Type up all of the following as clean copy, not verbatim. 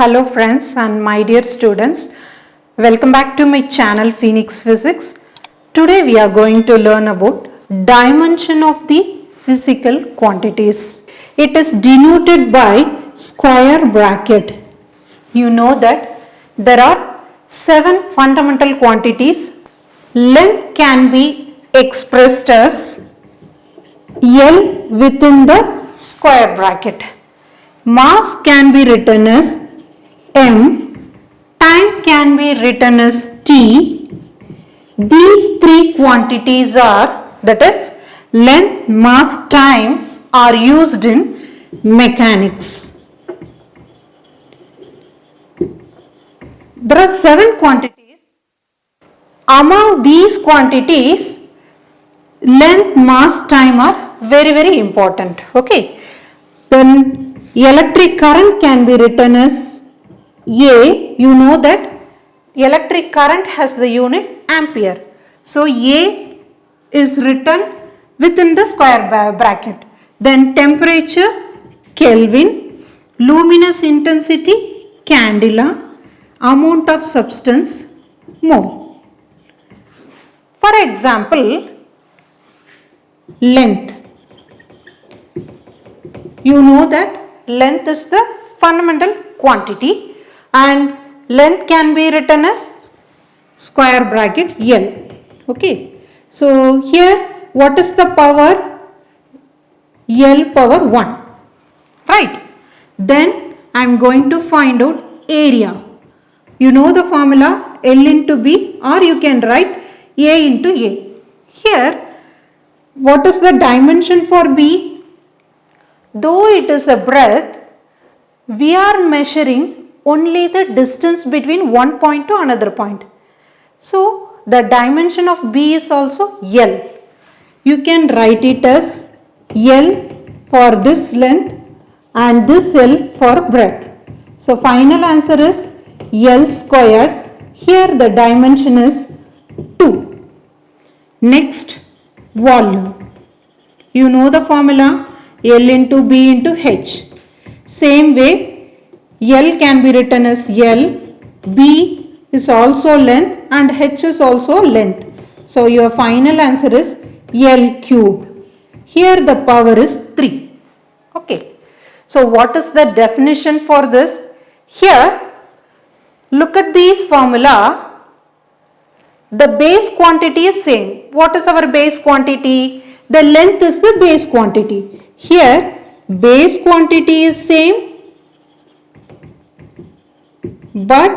Hello friends and my dear students, welcome back to my channel Phoenix Physics. Today we are going to learn about dimension of the physical quantities. It is denoted by square bracket. You know that there are 7 fundamental quantities. Length can be expressed as L within the square bracket. Mass can be written as M, time can be written as T. These three quantities are, that is, length, mass, time are used in mechanics. There are 7 quantities. Among these quantities, length, mass, time are very important. Okay. Then electric current can be written as A. You know that electric current has the unit ampere. So A is written within the square bracket. Then temperature Kelvin, luminous intensity candela, amount of substance mole. For example, length. You know that length is the fundamental quantity and length can be written as square bracket L. Okay. So here what is the power? L power 1. Right. Then I am going to find out area. You know the formula L into B, or you can write A into A. Here what is the dimension for B? Though it is a breadth, we are measuring only the distance between one point to another point. So the dimension of B is also L. You can write it as L for this length and this L for breadth. So final answer is L squared. Here the dimension is 2. Next, volume. You know the formula L into B into H. Same way, L can be written as L, B is also length and H is also length. So your final answer is L cubed. Here the power is 3. Okay. So what is the definition for this? Here, look at these formula. The base quantity is same. What is our base quantity? The length is the base quantity. Here, base quantity is same, but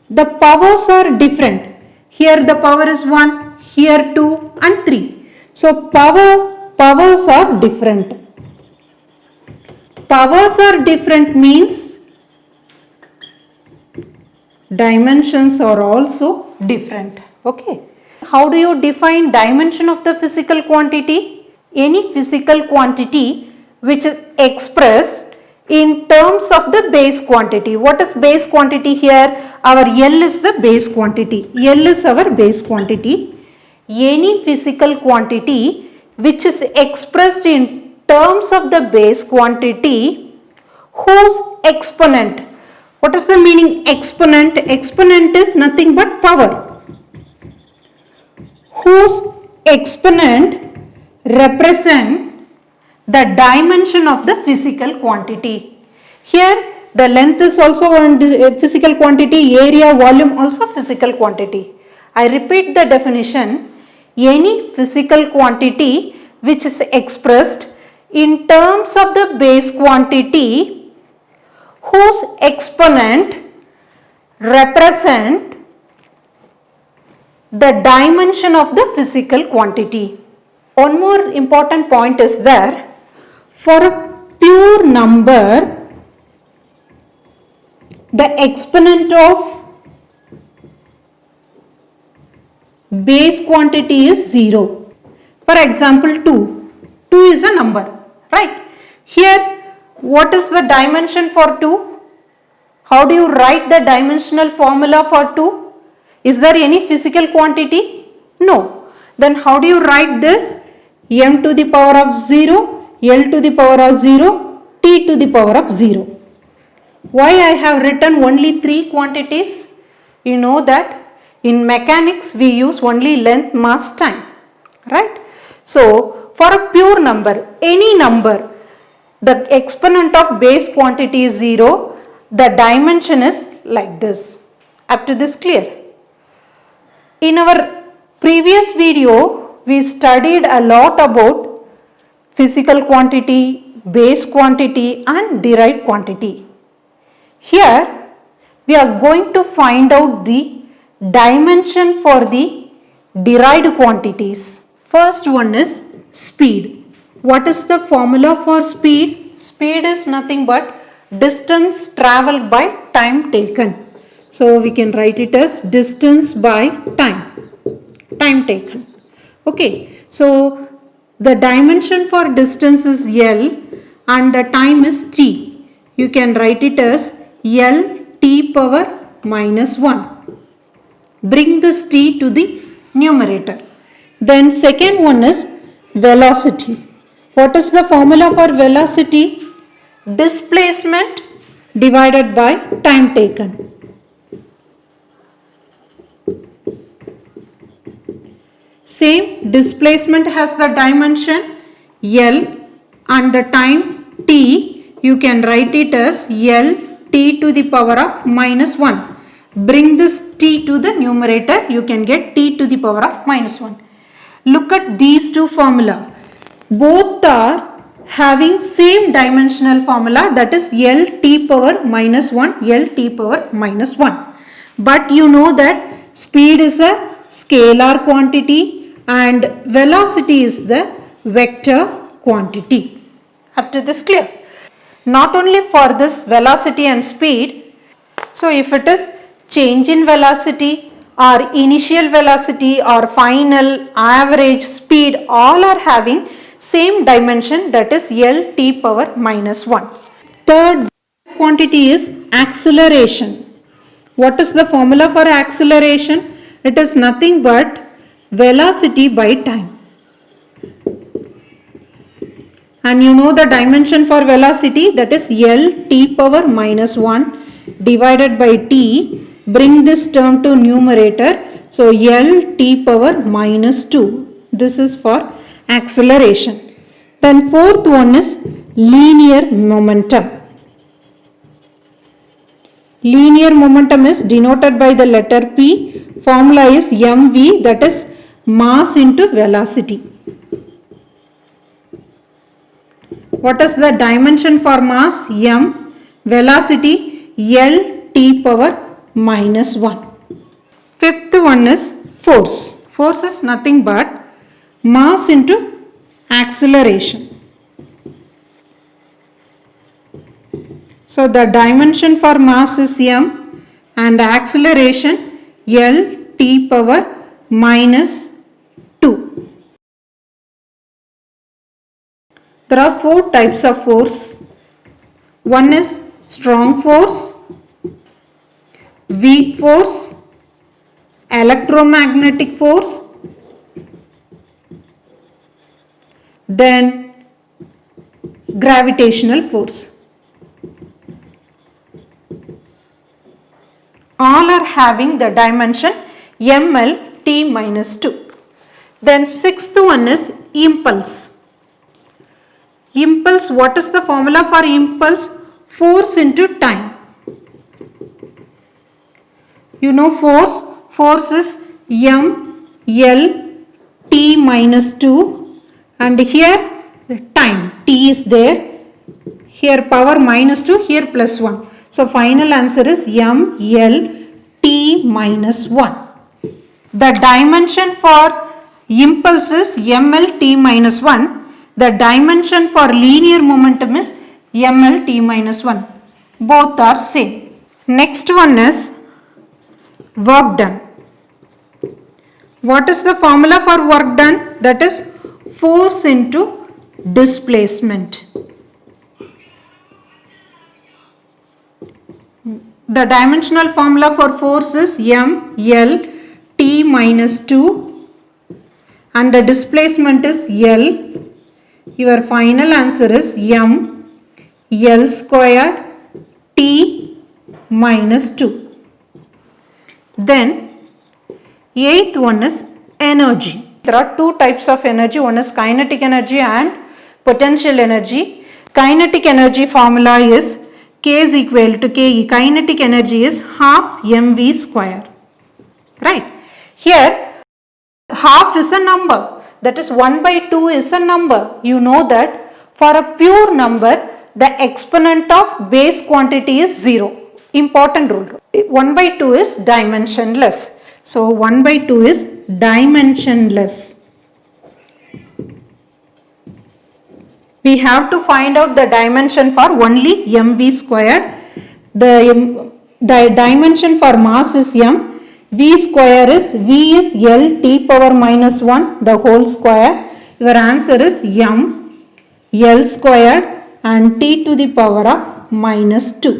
the powers are different. Here the power is 1, here 2 and 3. So powers are different. Powers are different means dimensions are also different. Okay. How do you define dimension of the physical quantity? Any physical quantity which is expressed in terms of the base quantity. What is base quantity here? Our L is the base quantity. L is our base quantity. Any physical quantity which is expressed in terms of the base quantity whose exponent. What is the meaning exponent? Exponent is nothing but power. Whose exponent represent the dimension of the physical quantity. Here the length is also one physical quantity, area, volume also physical quantity. I repeat the definition. Any physical quantity which is expressed in terms of the base quantity whose exponent represent the dimension of the physical quantity. One more important point is there. For a pure number, the exponent of base quantity is 0. For example, 2. 2 is a number, right? Here, what is the dimension for 2? How do you write the dimensional formula for 2? Is there any physical quantity? No. Then how do you write this? M to the power of 0, L to the power of 0, T to the power of 0. Why I have written only 3 quantities? You know that in mechanics we use only length, mass, time, right? So for a pure number, any number, the exponent of base quantity is 0, the dimension is like this. Up to this clear? In our previous video, we studied a lot about physical quantity, base quantity and derived quantity. Here, we are going to find out the dimension for the derived quantities. First one is speed. What is the formula for speed? Speed is nothing but distance travelled by time taken. So we can write it as distance by time taken. Okay, so the dimension for distance is L and the time is T. You can write it as L T power minus 1. Bring this T to the numerator. Then second one is velocity. What is the formula for velocity? Displacement divided by time taken. Same displacement has the dimension L and the time T. You can write it as L T to the power of minus 1. Bring this T to the numerator. You can get T to the power of minus 1. Look at these two formula. Both are having same dimensional formula, that is L T power minus 1, L T power minus 1. But you know that speed is a scalar quantity and velocity is the vector quantity. Up to this clear? Not only for this velocity and speed, so if it is change in velocity or initial velocity or final average speed, all are having same dimension, that is L T power minus 1. Third quantity is acceleration. What is the formula for acceleration? It is nothing but velocity by time. And you know the dimension for velocity, that is L T power minus 1 divided by T. Bring this term to numerator. So L T power minus 2. This is for acceleration. Then fourth one is linear momentum. Linear momentum is denoted by the letter P. Formula is mv, that is mass into velocity. What is the dimension for mass? M. Velocity L T power minus 1. Fifth one is force. Force is nothing but mass into acceleration. So the dimension for mass is m and acceleration L T power minus 2. There are 4 types of force. One is strong force, weak force, electromagnetic force, then gravitational force. All are having the dimension ml t minus 2. Then sixth one is impulse. Impulse, what is the formula for impulse? Force into time. You know force is m l t minus 2 and here time t is there, here power minus 2, here plus 1. So final answer is m l t minus 1. The dimension for impulse is ml t minus 1. The dimension for linear momentum is ml t minus 1. Both are same. Next one is work done. What is the formula for work done? That is force into displacement. The dimensional formula for force is m l t minus 2 and the displacement is L. Your final answer is m l squared t T minus 2. Then 8th one is energy. There are two types of energy. One is kinetic energy and potential energy. Kinetic energy formula is K is equal to Ke. Kinetic energy is half mv square. Right. Here half is a number. That is 1 by 2 is a number. You know that for a pure number the exponent of base quantity is 0. Important rule. 1 by 2 is dimensionless. So 1 by 2 is dimensionless. We have to find out the dimension for only mv squared. The dimension for mass is m. V square is L T power minus 1 the whole square. Your answer is m L squared and T to the power of minus 2.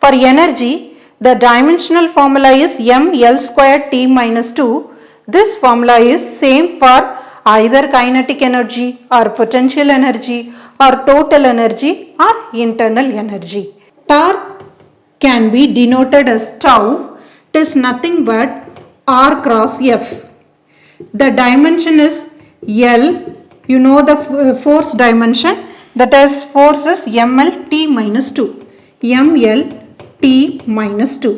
For energy, the dimensional formula is m L squared T minus 2. This formula is same for either kinetic energy or potential energy or total energy or internal energy. Torque can be denoted as tau. It is nothing but R cross F. The dimension is L. You know the force dimension. That is force is ml T minus 2. ml T minus 2.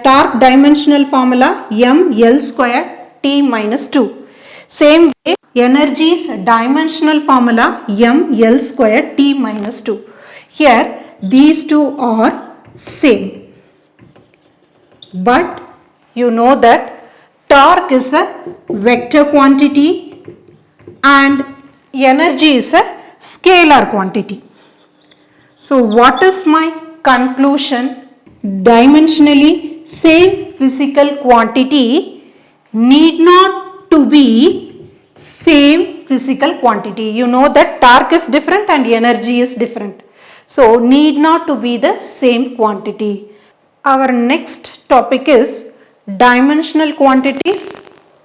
Torque dimensional formula ml square T minus 2. Same way energy's dimensional formula ml square T minus 2. Here these two are same. But you know that torque is a vector quantity and energy is a scalar quantity. So what is my conclusion? Dimensionally same physical quantity need not to be same physical quantity. You know that torque is different and energy is different. So need not to be the same quantity. Our next topic is dimensional quantities,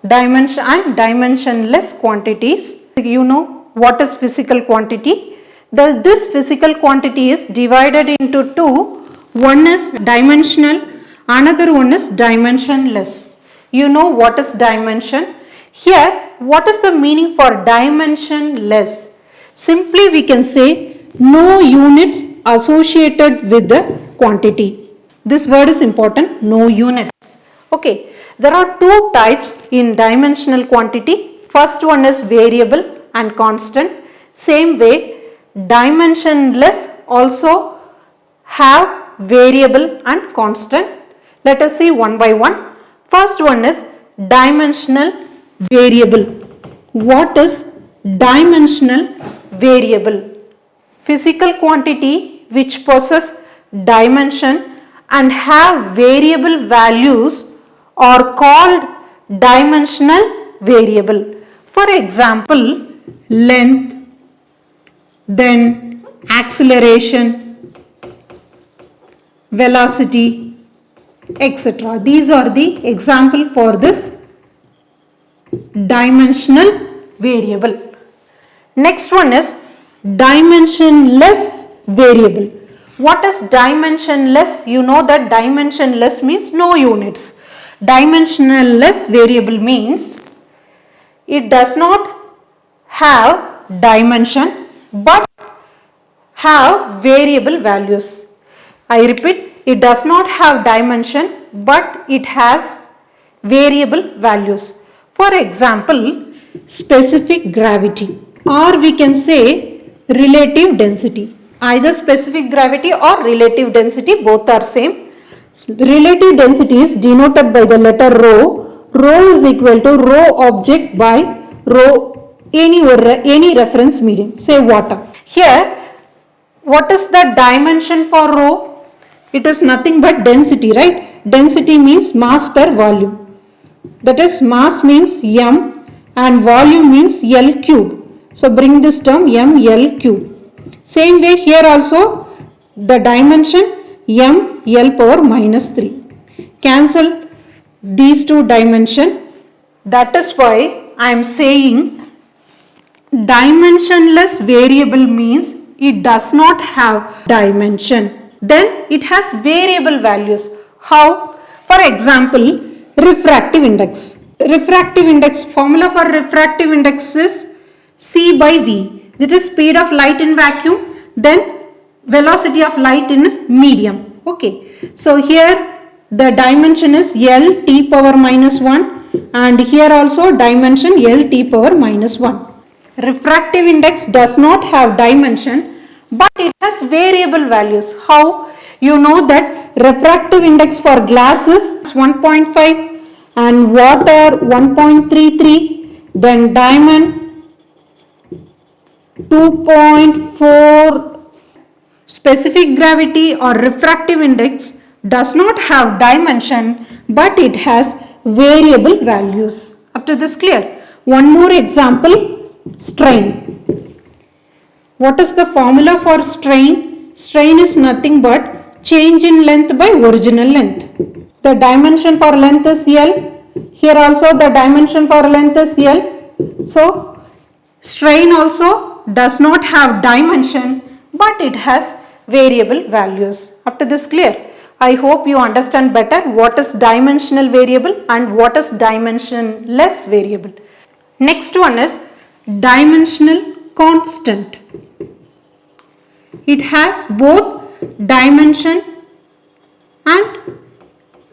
dimension and dimensionless quantities. You know what is physical quantity? This physical quantity is divided into two. One is dimensional, another one is dimensionless. You know what is dimension? Here, what is the meaning for dimensionless? Simply we can say no units associated with the quantity. This word is important, no units. Okay, there are two types in dimensional quantity. First one is variable and constant. Same way, dimensionless also have variable and constant. Let us see one by one. First one is dimensional variable. What is dimensional variable? Physical quantity which possess dimension and have variable values are called dimensional variable. For example, length, then acceleration, velocity, etc. These are the example for this dimensional variable. Next one is dimensionless variable. What is dimensionless? You know that dimensionless means no units. Dimensionless variable means it does not have dimension but have variable values. I repeat, it does not have dimension but it has variable values. For example, specific gravity, or we can say relative density. Either specific gravity or relative density, both are same. Relative density is denoted by the letter rho. Rho is equal to rho object by rho any reference medium, say water. Here, what is the dimension for rho? It is nothing but density, right? Density means mass per volume. That is, mass means m and volume means L cube. So bring this term ml cube. Same way here also the dimension m L power minus 3. Cancel these two dimension. That is why I am saying dimensionless variable means it does not have dimension. Then it has variable values. How? For example, refractive index. Refractive index, formula for refractive index is C by V. That is speed of light in vacuum, then velocity of light in medium. Okay. So here the dimension is L T power minus 1 and here also dimension L T power minus 1. Refractive index does not have dimension but it has variable values. How? You know that refractive index for glass is 1.5 and water 1.33, then diamond 2.4. Specific gravity or refractive index does not have dimension but it has variable values. Up to this clear? One more example, strain. What is the formula for strain? Strain is nothing but change in length by original length. The dimension for length is L. Here also the dimension for length is L. So strain also does not have dimension but it has variable values. Up to this clear? I hope you understand better what is dimensional variable and what is dimensionless variable. Next one is dimensional constant. It has both dimension and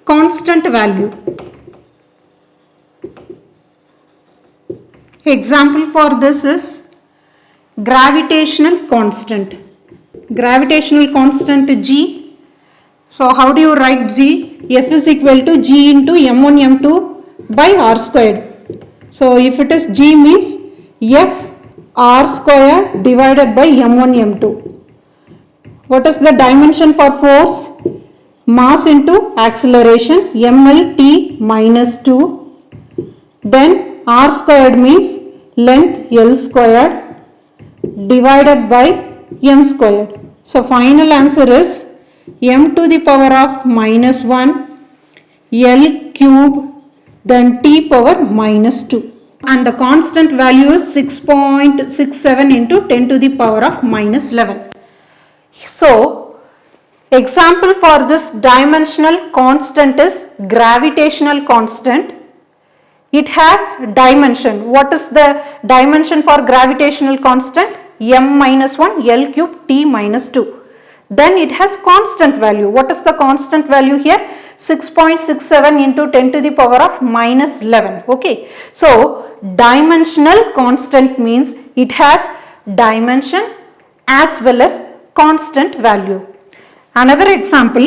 constant value. Example for this is gravitational constant. Gravitational constant G. So how do you write G? F is equal to G into M1 M2 by R squared. So if it is G means F R squared divided by M1 M2. What is the dimension for force? Mass into acceleration MLT minus 2. Then R squared means length L squared divided by M squared. So final answer is M to the power of minus 1 L cube then T power minus 2. And the constant value is 6.67 into 10 to the power of minus 11. So example for this dimensional constant is gravitational constant. It has dimension. What is the dimension for gravitational constant? M minus 1 L cube T minus 2. Then it has constant value. What is the constant value here? 6.67 into 10 to the power of minus 11. Okay. So dimensional constant means it has dimension as well as constant value. Another example,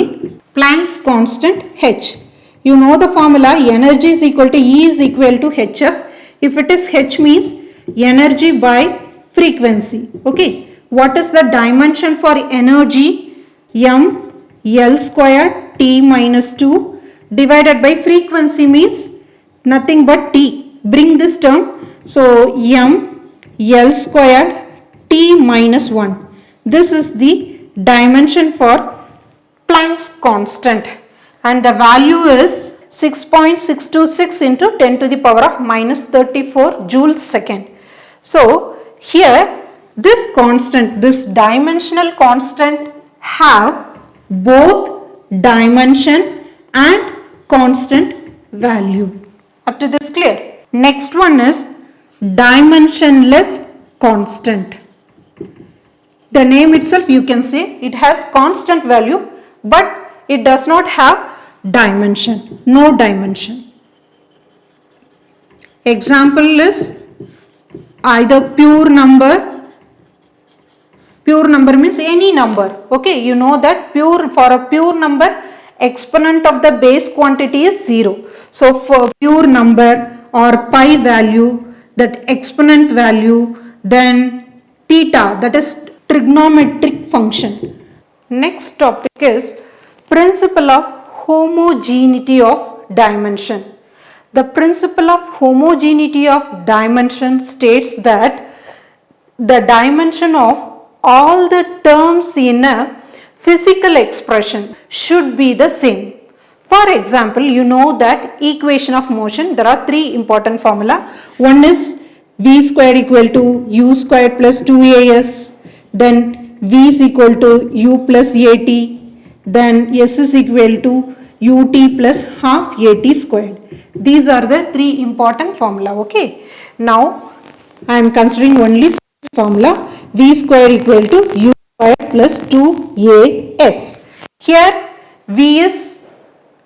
Planck's constant H. You know the formula, energy is equal to E is equal to HF. If it is H means energy by frequency. Okay. What is the dimension for energy? M L squared T minus 2 divided by frequency means nothing but T. Bring this term. So M L squared T minus 1. This is the dimension for Planck's constant and the value is 6.626 into 10 to the power of minus 34 joules second. So here this constant, this dimensional constant have both dimension and constant value. Up to this clear? Next one is dimensionless constant. The name itself you can say it has constant value but it does not have dimension, no dimension. Example is either pure number. Pure number means any number. Okay, you know that for a pure number exponent of the base quantity is 0. So for pure number or pi value, that exponent value, then theta, that is trigonometric function. Next topic is principle of homogeneity of dimension. The principle of homogeneity of dimension states that the dimension of all the terms in a physical expression should be the same. For example, you know that equation of motion, there are three important formula. One is v squared equal to u squared plus 2as, then V is equal to U plus AT, then S is equal to UT plus half AT squared. These are the three important formula. Okay. Now I am considering only formula. V square equal to U square plus 2AS. Here V is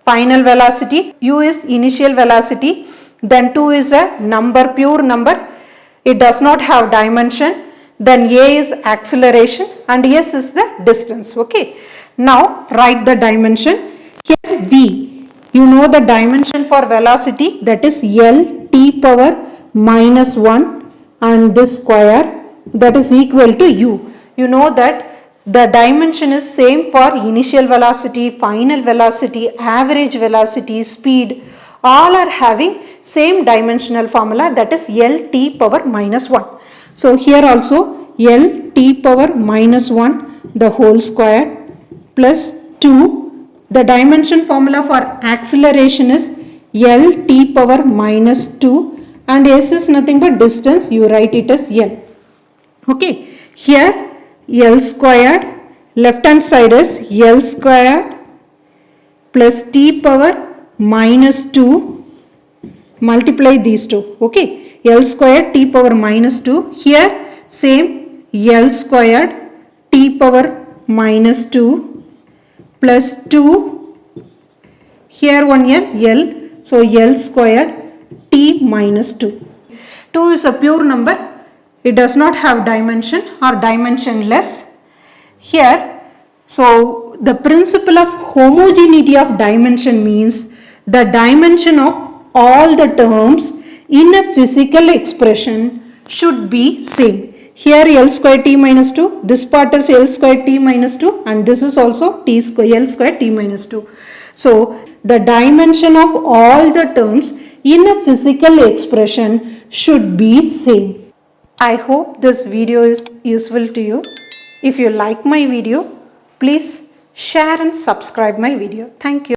final velocity, U is initial velocity, then 2 is a number, pure number. It does not have dimension. Then A is acceleration and S is the distance. Okay. Now write the dimension. Here V, you know the dimension for velocity, that is L t power minus 1 and this square, that is equal to U. You know that the dimension is same for initial velocity, final velocity, average velocity, speed. All are having same dimensional formula, that is L t power minus 1. So here also L t power minus 1 the whole square plus 2. The dimension formula for acceleration is L t power minus 2 and S is nothing but distance, you write it as L. Okay, here L squared, left hand side is L squared plus t power minus 2, multiply these two. Okay, L squared t power minus 2, here same L squared t power minus 2 plus 2, here one L, so L squared t minus 2. 2 is a pure number, it does not have dimension or dimensionless. Here, so the principle of homogeneity of dimension means the dimension of all the terms in a physical expression should be same. Here L square t minus 2, this part is L square t minus 2 and this is also t square L square t minus 2. So the dimension of all the terms in a physical expression should be same. I hope this video is useful to you. If you like my video, please share and subscribe my video. Thank you.